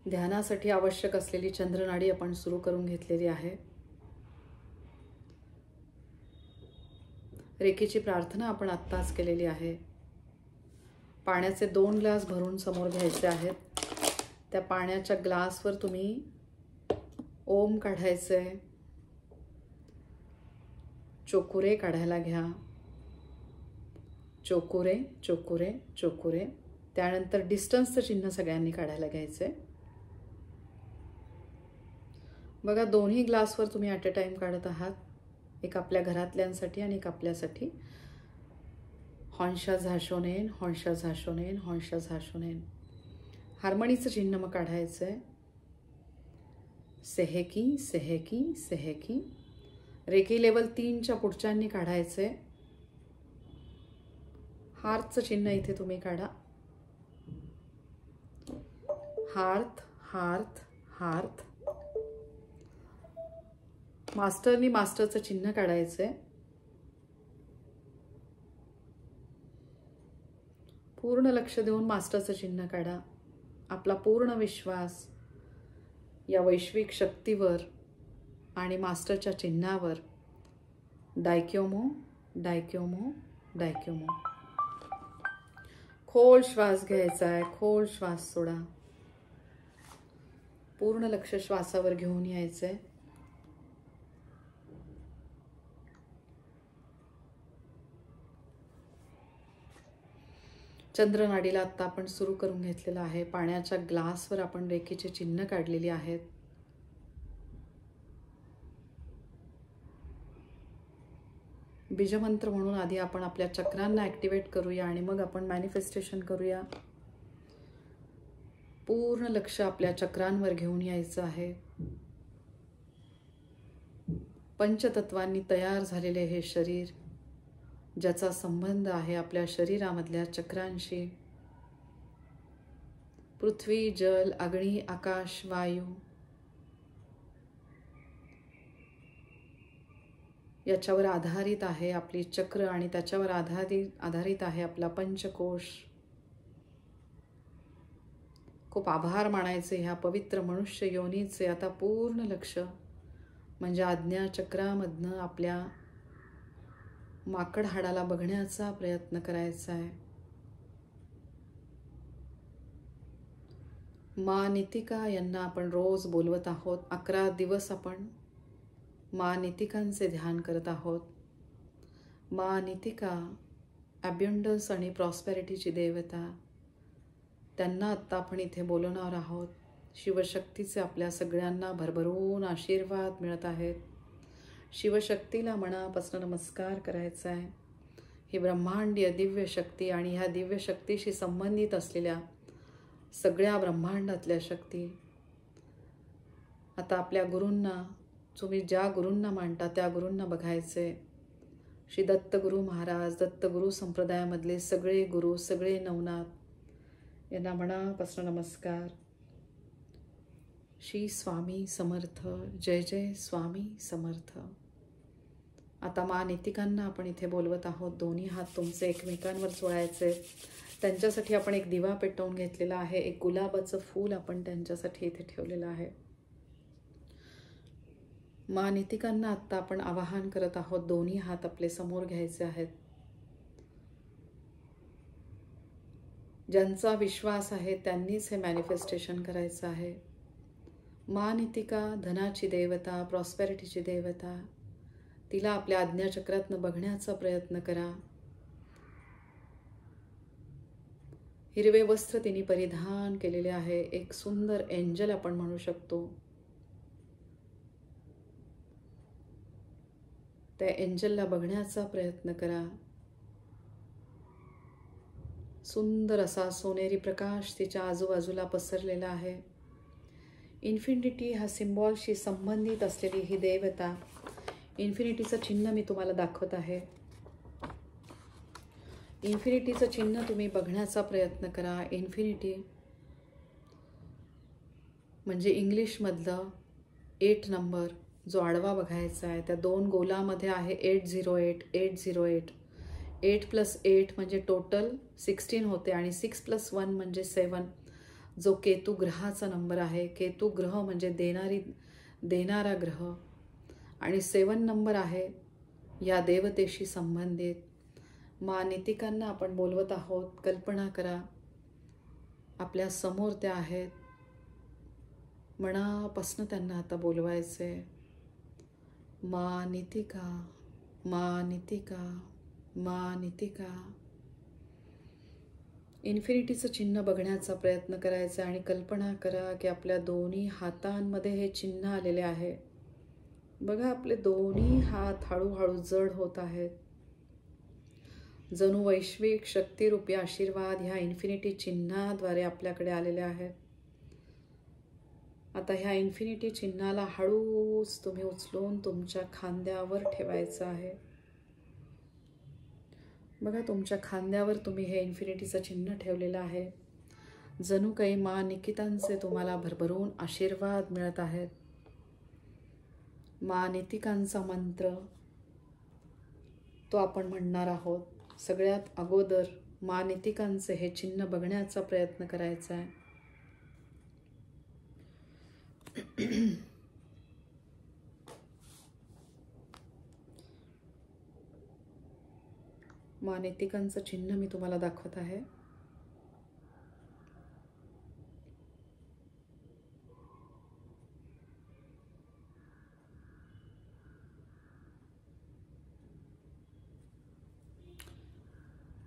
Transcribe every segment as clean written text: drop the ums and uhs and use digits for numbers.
ध्यानासाठी आवश्यक असलेली चंद्रनाडी आपण सुरू करून घेतलेली आहे। रेकीची प्रार्थना आपण आत्ताच केलेली आहे। पाण्याचे 2 ग्लास भरून समोर घ्यायचे आहेत। त्या पाण्याच्या ग्लासवर तुम्ही ओम काढायचे, चोकुरे काढायला घ्या, चोकुरे चोकुरे चोकुरे। त्यानंतर डिस्टन्सचं चिन्ह सगळ्यांनी काढायला घ्यायचे। बघा, दोन्ही ग्लासवर तुम्ही ॲट अ टाइम काढत आहात, एक आपल्या घरातल्यांसाठी आणि एक आपल्यासाठी। हॉन्शा झाशोनेन, हॉन्शा झाशोनेन, हॉन्शा झाशोनेन। हार्मोनीचं चिन्ह मग काढायचं आहे, सेहेकी सेहेकी सेहेकी। रेकी लेवल 3च्या पुढच्यांनी काढायचे। हार्टचं चिन्ह इथे तुम्ही काढा, हार्थ हार्थ हार्थ। मास्टरनी मास्टरचं चिन्ह काढायचंय। पूर्ण लक्ष देऊन मास्टरचं चिन्ह काढा। आपला पूर्ण विश्वास या वैश्विक शक्तीवर आणि मास्टरच्या चिन्हावर। डायक्योमो डायक्योमो डायक्योमो। खोल श्वास घ्यायचा आहे, खोल श्वास सोडा। पूर्ण लक्ष श्वासावर घेऊन यायचंय। चंद्रनाडीला आता आपण सुरू करून घेतलेलं आहे। पाण्याच्या ग्लासवर आपण रेकीचे चिन्ह काढलेली आहेत। बीजमंत्र म्हणून आधी आपण आपल्या चक्रांना ॲक्टिवेट करूया आणि मग आपण मॅनिफेस्टेशन करूया। पूर्ण लक्ष आपल्या चक्रांवर घेऊन यायचं आहे। पंचतत्वांनी तयार झालेले हे शरीर, ज्याचा संबंध आहे आपल्या शरीरामधल्या चक्रांशी। पृथ्वी, जल, अग्नी, आकाश, वायू याच्यावर आधारित आहे आपली चक्र आणि त्याच्यावर आधारित आहे आपला पंचकोश। खूप आभार मानायचे ह्या पवित्र मनुष्य योनीचे। आता पूर्ण लक्ष म्हणजे आज्ञा चक्रामधनं आपल्या माकड हाडाला बघण्याचा प्रयत्न करायचा आहे। माँ नितिका यांना आपण रोज बोलवत आहोत। 11 दिवस आपण माँ नितिकांचे ध्यान करत आहोत। माँ नितिका अबंडन्स आणि प्रॉस्पेरिटीची देवता, त्यांना आत्ता आपण इथे बोलवणार आहोत। शिवशक्तीचे आपल्या सगळ्यांना भरभरून आशीर्वाद मिळत आहेत। शिवशक्तीला मनापासून नमस्कार करायचा आहे। ही ब्रह्मांडीय दिव्य शक्ती आणि ह्या दिव्य शक्तीशी संबंधित असलेल्या सगळ्या ब्रह्मांडातल्या शक्ती आता आपल्या गुरूंना, तुम्ही ज्या गुरूंना मानता त्या गुरूंना बघायचे। श्री दत्तगुरू महाराज, दत्तगुरू संप्रदायामधले सगळे गुरु, सगळे नवनाथ यांना मनापासून नमस्कार। श्री स्वामी समर्थ, जय जय स्वामी समर्थ। आता माँ नितिकांना आपण इथे बोलवत आहोत। दोन्ही हात तुमचे एकमेकांवर चोळायचे। त्यांच्यासाठी आपण एक दिवा पेटवून घेतलेला आहे। एक गुलाबाचं फूल आपण त्यांच्यासाठी इथे ठेवलेलं आहे। माँ नितिकांना आत्ता आपण आवाहन करत आहोत। दोन्ही हात आपले समोर घ्यायचे आहेत। ज्यांचा विश्वास आहे त्यांनीच हे मॅनिफेस्टेशन करायचं आहे। माँ नितिका धनाची देवता, प्रॉस्पेरिटीची देवता, तिला आपल्या आज्ञाचक्रातनं बघण्याचा प्रयत्न करा। हिरवे वस्त्र तिने परिधान केलेले आहे। एक सुंदर एंजल आपण म्हणू शकतो। त्या एंजलला बघण्याचा प्रयत्न करा। सुंदर असा सोनेरी प्रकाश तिच्या आजूबाजूला पसरलेला आहे। इन्फिनिटी हा सिम्बॉलशी संबंधित असलेली ही देवता, इन्फिनिटीचं चिन्ह मी तुम्हाला दाखवत आहे। इन्फिनिटीचं चिन्ह तुम्ही बघण्याचा प्रयत्न करा। इन्फिनिटी म्हणजे इंग्लिशमधलं 8 नंबर जो आडवा बघायचा आहे। त्या 2 गोलामध्ये आहे 808 808। 8 + 8 म्हणजे टोटल 16 होते आणि 6 + 1 म्हणजे 7। जो केतू ग्रहाचा नंबर आहे. केतू ग्रह म्हणजे देणारा ग्रह. आणि 7 नंबर आहे या देवतेशी संबंधित. माँ नितिकांना आपण बोलवत आहोत. कल्पना करा आपल्या समोर त्या आहेत. मनापासून त्यांना आता बोलवायचे. माँ नितिका, माँ नितिका, माँ नितिका. इन्फिनिटीचं चिन्ह बघण्याचा प्रयत्न करायचा आणि कल्पना करा की आपल्या दोन्ही हातांमध्ये हे चिन्ह आलेले आहे. बघा आपले दोन्ही हात हळूहळू जड होत आहेत. जणू वैश्विक शक्तिरूपी आशीर्वाद ह्या इन्फिनिटी चिन्हाद्वारे आपल्याकडे आलेले आहेत. आता ह्या इन्फिनिटी चिन्हाला हळूच तुम्ही उचलून तुमच्या खांद्यावर ठेवायचं आहे. बघा तुमच्या खांद्यावर तुम्ही हे इन्फिनिटीचं चिन्ह ठेवलेलं आहे. जणू काही माँ निकितांचे तुम्हाला भरभरून आशीर्वाद मिळत आहेत. माँ नितिकांचा मंत्र तो आपण म्हणणार आहोत. सगळ्यात अगोदर माँ नितिकांचे हे चिन्ह बघण्याचा प्रयत्न करायचा आहे. माँ नितिकांचं चिन्ह मी तुम्हाला दाखवत आहे.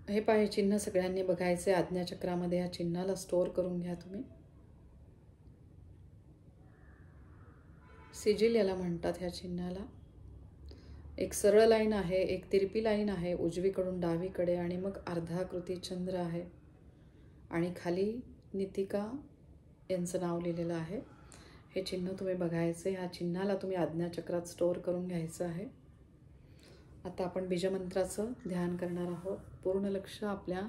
हे पाहे चिन्ह सगळ्यांनी बघायचे. आज्ञाचक्रामध्ये या चिन्हाला स्टोअर करून घ्या तुम्ही. सिजिल याला म्हणतात. ह्या चिन्हाला एक सरळ लाईन आहे, एक तिरपी लाईन आहे उजवीकडून डावीकडे, आणि मग अर्धाकृती चंद्र आहे आणि खाली नितिका यांचं नाव लिहिलेलं आहे. हे चिन्ह तुम्ही बघायचे. ह्या चिन्हाला तुम्ही आज्ञाचक्रात स्टोअर करून घ्यायचं आहे. आता आपण बीजमंत्राचं ध्यान करणार आहोत. पूर्ण लक्ष आपल्या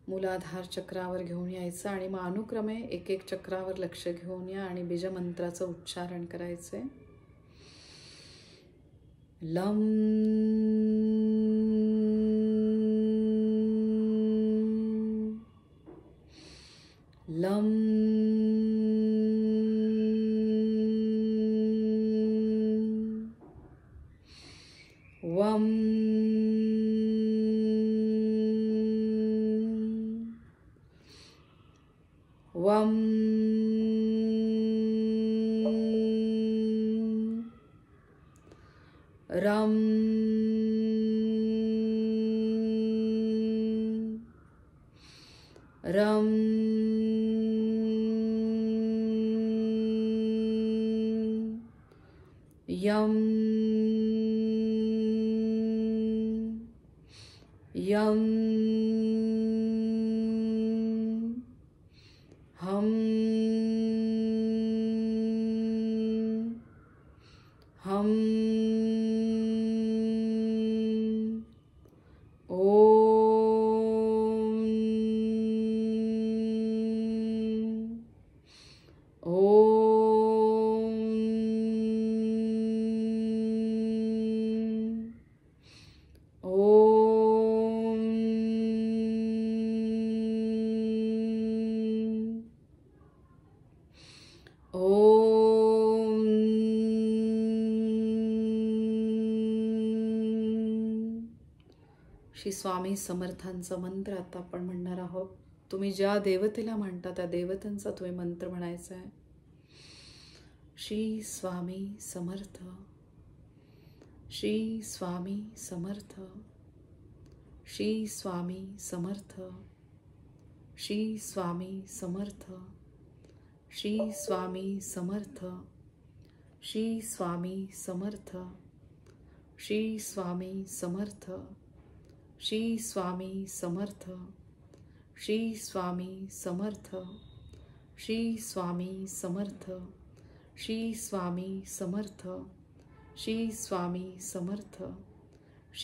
मूलाधार चक्रावर घेऊन यायचं आणि मग अनुक्रमे एक एक चक्रावर लक्ष घेऊन या आणि बीजमंत्राचं उच्चारण करायचे. लम लम वम वम रम रम यम यम हम हम श्री स्वामी समर्थांचा मंत्र आता आपण म्हणणार आहोत. तुम्ही ज्या देवतेला म्हणता त्या देवतांचा तुम्ही मंत्र म्हणायचा आहे. श्री स्वामी समर्थ, श्री स्वामी समर्थ, श्री स्वामी समर्थ, श्री स्वामी समर्थ, श्री स्वामी समर्थ, श्री स्वामी समर्थ, श्री स्वामी समर्थ, श्री स्वामी समर्थ, श्री स्वामी समर्थ, श्री स्वामी समर्थ, श्री स्वामी समर्थ, श्री स्वामी समर्थ,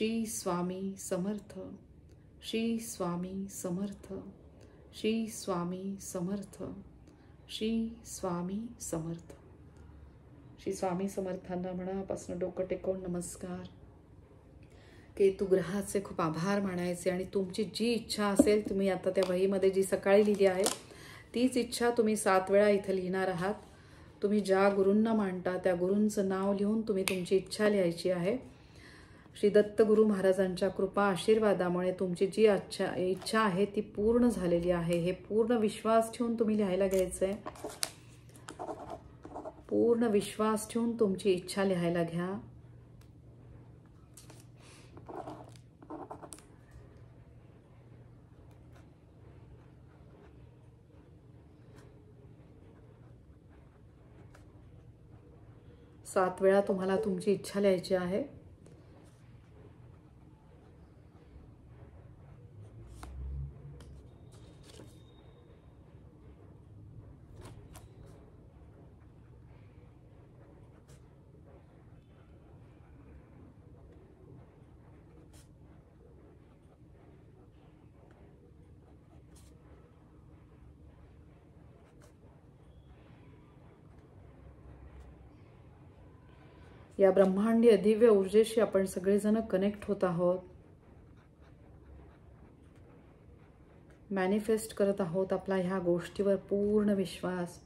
श्री स्वामी समर्थ, श्री स्वामी समर्थ, श्री स्वामी समर्थ, श्री स्वामी समर्थ. श्री स्वामी समर्थांना मनापासून डोकं टेकवून नमस्कार. केतू ग्रहाचे खूप आभार मानायचे आणि तुमची जी इच्छा असेल तुम्ही आता त्या वहीमध्ये जी सकाळी लिहिली आहे तीच इच्छा तुम्ही 7 वेळा इथे लिहिणार आहात. तुम्ही ज्या गुरूंना मानता त्या गुरूंचं नाव लिहून तुम्ही तुमची इच्छा लिहायची आहे. श्री दत्तगुरू महाराजांच्या कृपा आशीर्वादामुळे तुमची जी इच्छा आहे ती पूर्ण झालेली आहे हे पूर्ण विश्वास ठेवून तुम्ही लिहायला घ्यायचं आहे. पूर्ण विश्वास ठेवून तुमची इच्छा लिहायला घ्या. सात वेळा तुम्हाला तुमची इच्छा लिहायची आहे. या ब्रह्मांडीय दिव्य ऊर्जेशी आपण सगळेजण कनेक्ट होत आहोत. मॅनिफेस्ट करत आहोत आपला ह्या गोष्टीवर पूर्ण विश्वास.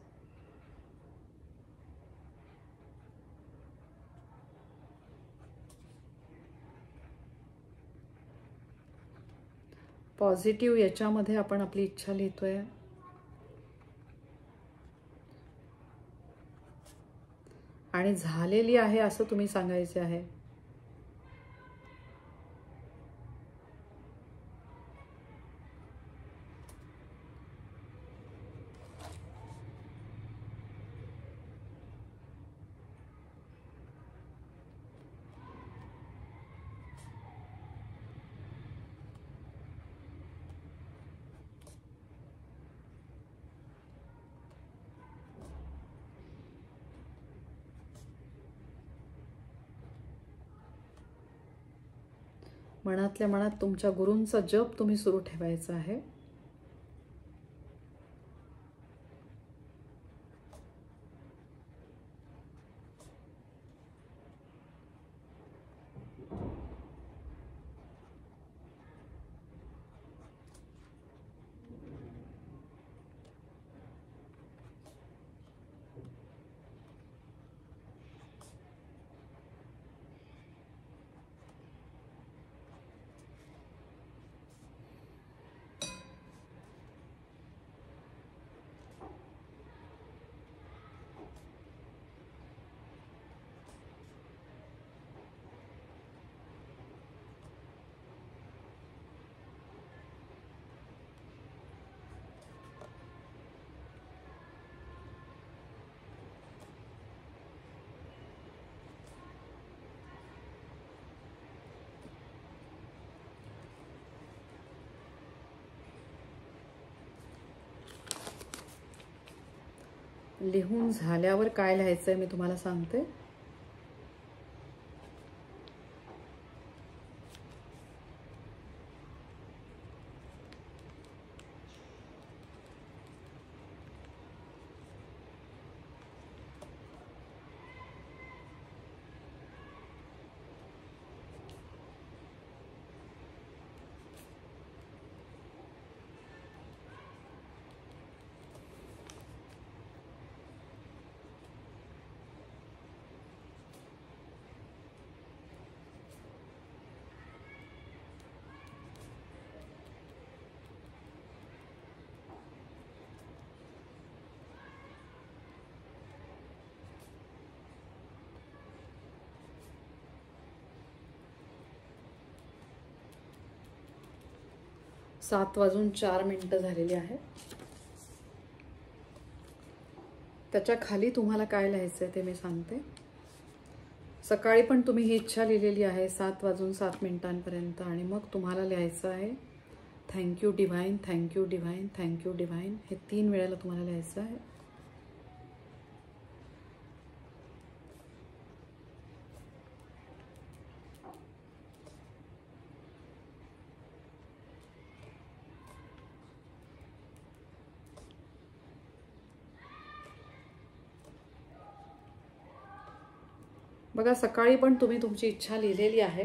पॉझिटिव्ह याच्यामध्ये आपण आपली इच्छा लिहितोय. आणि झालेली आहे असं तुम्ही सांगायचे आहे. मनातल्या मनात तुमच्या गुरूंचा जप तुम्ही सुरू ठेवायचा आहे. लिहून झाल्यावर काय लिहायचंय मी तुम्हाला सांगते. सात वाजून 4 मिनिटं झालेली आहे. त्याच्या खाली तुम्हाला काय लिहायचंय ते मी सांगते. सकाळी पण तुम्ही ही इच्छा लिहिलेली आहे 7 वाजून 7 मिनिटांपर्यंत. आणि मग तुम्हाला लिहायचं आहे thank you divine, thank you divine, thank you divine. हे 3 वेळेला तुम्हाला लिहायचं आहे. बघा सकाळी पण तुम्ही तुमची इच्छा लिहिलेली आहे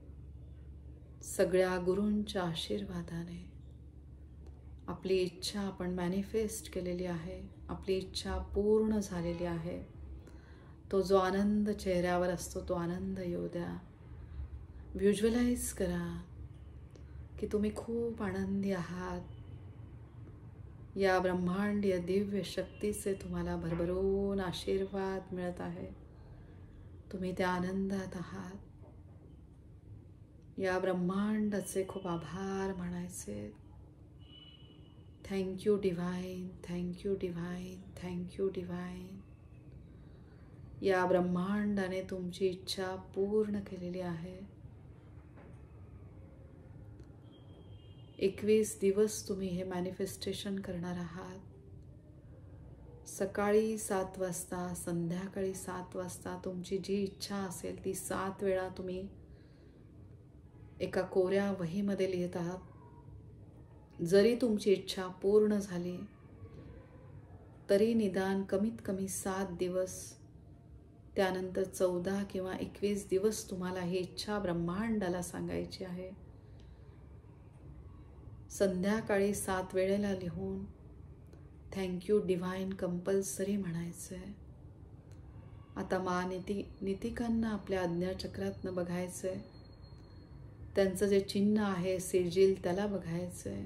सगळ्या गुरूंच्या आशीर्वादाने आपली इच्छा आपण मॅनिफेस्ट केलेली आहे, आपली इच्छा पूर्ण झालेली आहे. तो जो आनंद चेहऱ्यावर असतो तो आनंद येऊ द्या. व्हिज्युअलाइज करा की तुम्ही खूप आनंदी आहात. या ब्रह्मांडीय दिव्य शक्तीचे तुम्हाला भरभरून आशीर्वाद मिळत आहे. तुम्ही त्या आनंदात आहात. या ब्रह्मांडाचे खूप आभार मानायचे. Thank you divine, thank you divine, thank you divine. या ब्रह्मांडाने तुमची इच्छा पूर्ण केलेली आहे. 21 दिवस तुम्ही हे मॅनिफेस्टेशन करणार आहात. सकाळी 7 वाजता, संध्याकाळी 7 वाजता तुमची जी इच्छा असेल ती 7 वेळा तुम्ही एका कोऱ्या वहीमध्ये लिहित आहात. जरी तुमची इच्छा पूर्ण झाली तरी निदान कमीत कमी 7 दिवस, त्यानंतर 14 किंवा 21 दिवस तुम्हाला ही इच्छा ब्रह्मांडाला सांगायची आहे. संध्याकाळी 7 वेळेला लिहून थँक्यू डिव्हाइन कंपल्सरी म्हणायचं आहे. आता नीतिकांना आपल्या आज्ञाचक्रातनं बघायचं आहे. त्यांचं जे चिन्ह आहे सिजिल त्याला बघायचं आहे.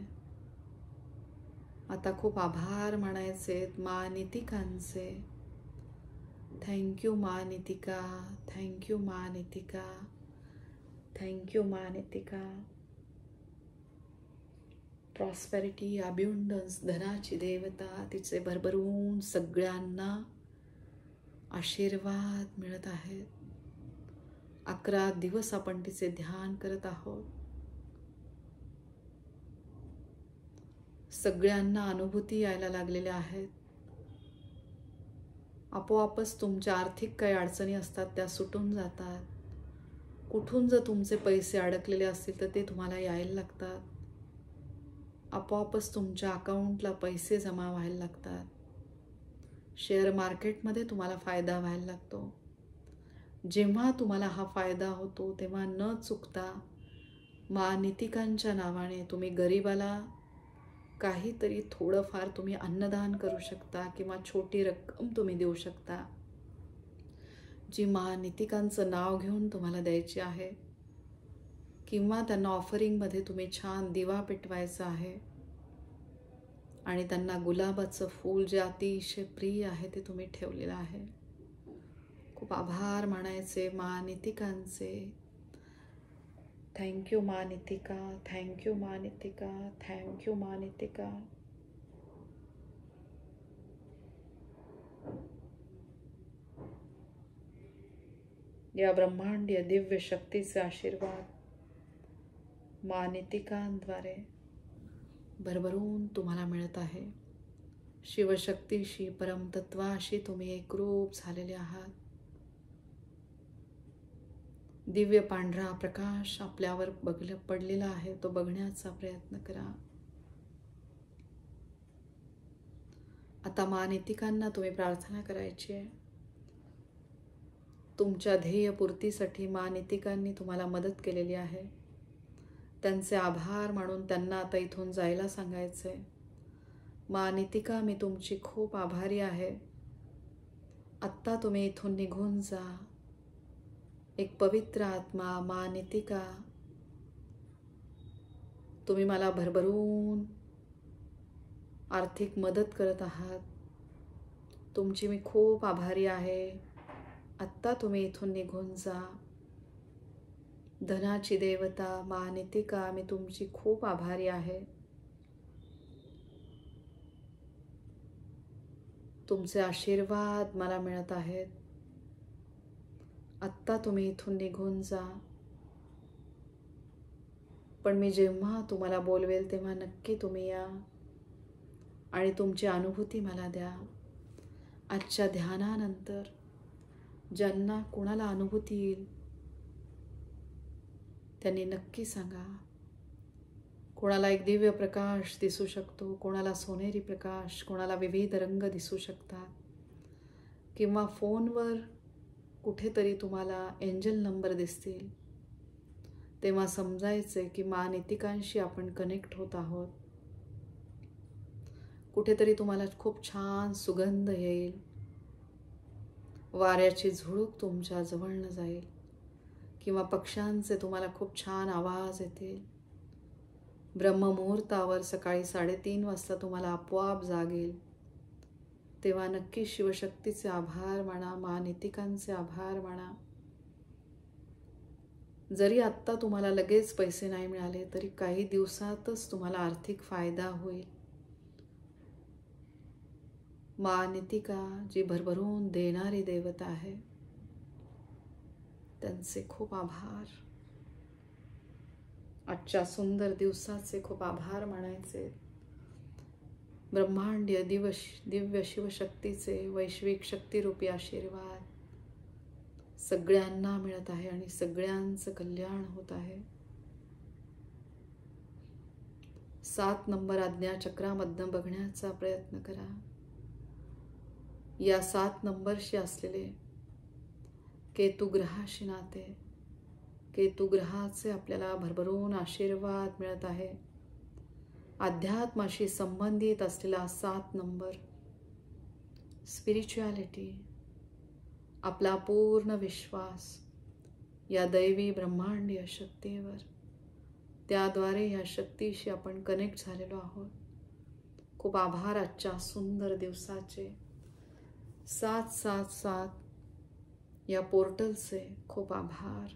आता खूप आभार मानायचे नीतिकांचे. Thank you Nitika, thank you Nitika, thank you Nitika. Prosperity, abundance, धनाची देवता तिचे भरभरून सगळ्यांना आशीर्वाद मिळत आहेत. 11 दिवस आपण तिचे ध्यान करत आहोत. सगळ्यांना अनुभूती यायला लागलेल्या आहेत. आपोआपच तुमच्या आर्थिक काही अडचणी असतात त्या सुटून जातात. कुठून जर तुमचे पैसे अडकलेले असतील तर ते तुम्हाला यायला लागतात. आपोआपच तुमच्या अकाउंटला पैसे जमा व्हायला लागतात. शेअर मार्केटमध्ये तुम्हाला फायदा व्हायला लागतो. जेव्हा तुम्हाला हा फायदा होतो तेव्हा न चुकता नीतिकांच्या नावाने तुम्ही गरिबाला काहीतरी थोडंफार तुम्ही अन्नदान करू शकता किंवा छोटी रक्कम तुम्ही देऊ शकता, जी नीतिकांचं नाव घेऊन तुम्हाला द्यायची आहे. किंवा त्यांना ऑफरिंगमध्ये तुम्ही छान दिवा पेटवायचा आहे आणि त्यांना गुलाबाचं फूल जे अतिशय प्रिय आहे ते तुम्ही ठेवलेलं आहे. खूप आभार मानायचे नीतिकांचे. Thank you Nitika, thank you Nitika, thank you Nitika. या ब्रह्मांडीय दिव्य शक्तीचे आशीर्वाद नीतिकांद्वारे भरभरून तुम्हाला मिळत आहे. शिवशक्तीशी, परमतत्वाशी तुम्ही एकरूप झालेले आहात. दिव्य पांढरा प्रकाश आपल्यावर पडलेला आहे, तो बघण्याचा प्रयत्न करा. आता नीतिकांना तुम्ही प्रार्थना करायची आहे. तुमच्या ध्येयपूर्तीसाठी नीतिकांनी तुम्हाला मदत केलेली आहे. त्यांचे आभार मानून त्यांना आता इथून जायला सांगायचे. नीतिका, मी तुमची खूप आभारी आहे. आत्ता तुम्ही इथून निघून जा. एक पवित्र आत्मा नीतिका, तुम्ही मला भरभरून आर्थिक मदत करत आहात. तुमची मी खूप आभारी आहे. आत्ता तुम्ही इथून निघून जा. धनाची देवता नीतिका, मी तुमची खूप आभारी आहे. तुमचे आशीर्वाद मला मिळत आहेत. आत्ता तुम्ही इथून निघून जा. पण मी जेव्हा तुम्हाला बोलवेल तेव्हा नक्की तुम्ही या आणि तुमची अनुभूती मला द्या. आजच्या ध्यानानंतर ज्यांना कोणाला अनुभूती येईल त्यांनी नक्की सांगा. कोणाला एक दिव्य प्रकाश दिसू शकतो, कोणाला सोनेरी प्रकाश, कोणाला विविध रंग दिसू शकतात, किंवा फोनवर कुठेतरी तुम्हाला एंजल नंबर दिसतील. तेव्हा समजायचे की मा नितिकांशी आपण कनेक्ट होत आहोत. कुठेतरी तुम्हाला खूप छान सुगंध येईल, वाऱ्याची झुळूक तुमच्या जवळनं जाईल, किंवा पक्ष्यांचे तुम्हाला खूप छान आवाज येतील. ब्रह्ममुहूर्तावर सकाळी 3:30 वाजता तुम्हाला आपोआप जाग येईल. तेव्हा नक्की शिवशक्तीचे आभार माना, मा नितिकांचे आभार माना. जरी आत्ता तुम्हाला लगेच पैसे नाही मिळाले तरी काही दिवसातच तुम्हाला आर्थिक फायदा होईल. मा नितिका जी भरभरून देणारी देवता आहे, त्यांचे खूप आभार. आजच्या सुंदर दिवसाचे खूप आभार मानायचे. ब्रह्मांडीय दिव्य शिवशक्तीचे वैश्विक शक्तिरूपी आशीर्वाद सगळ्यांना मिळत आहे आणि सगळ्यांचं कल्याण होत आहे. 7 नंबर आज्ञाचक्रामधनं बघण्याचा प्रयत्न करा. या 7 नंबरशी असलेले केतू ग्रहाशी नाते, केतू ग्रहाचे आपल्याला भरभरून आशीर्वाद मिळत आहे. अध्यात्माशी संबंधित असलेला 7 नंबर, स्पिरिच्युअलिटी, आपला पूर्ण विश्वास या दैवी ब्रह्मांडीय शक्तीवर, त्याद्वारे या शक्तीशी आपण कनेक्ट झालेलो आहोत. खूप आभार आजच्या सुंदर दिवसाचे. 777 या पोर्टलचे खूप आभार.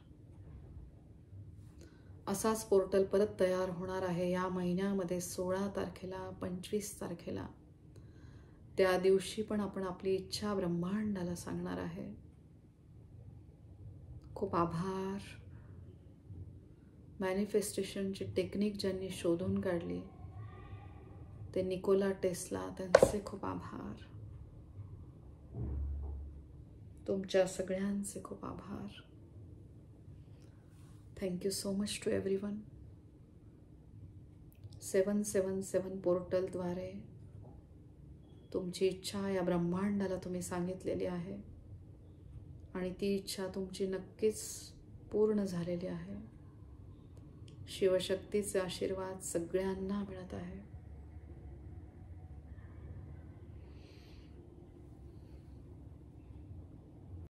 असाच पोर्टल परत तयार होणार आहे या महिन्यामध्ये 16 तारखेला, 25 तारखेला. त्या दिवशी पण आपण आपली इच्छा ब्रह्मांडाला सांगणार आहे. खूप आभार. मॅनिफेस्टेशनची टेक्निक ज्यांनी शोधून काढली ते निकोला टेस्ला, त्यांचे खूप आभार. तुमच्या सगळ्यांचे खूप आभार. Thank you so much to everyone. 777 पोर्टलद्वारे तुमची इच्छा या ब्रह्मांडाला तुम्ही सांगितलेली आहे आणि ती इच्छा तुमची नक्कीच पूर्ण झालेली आहे. शिवशक्तीचे आशीर्वाद सगळ्यांना मिळत आहे.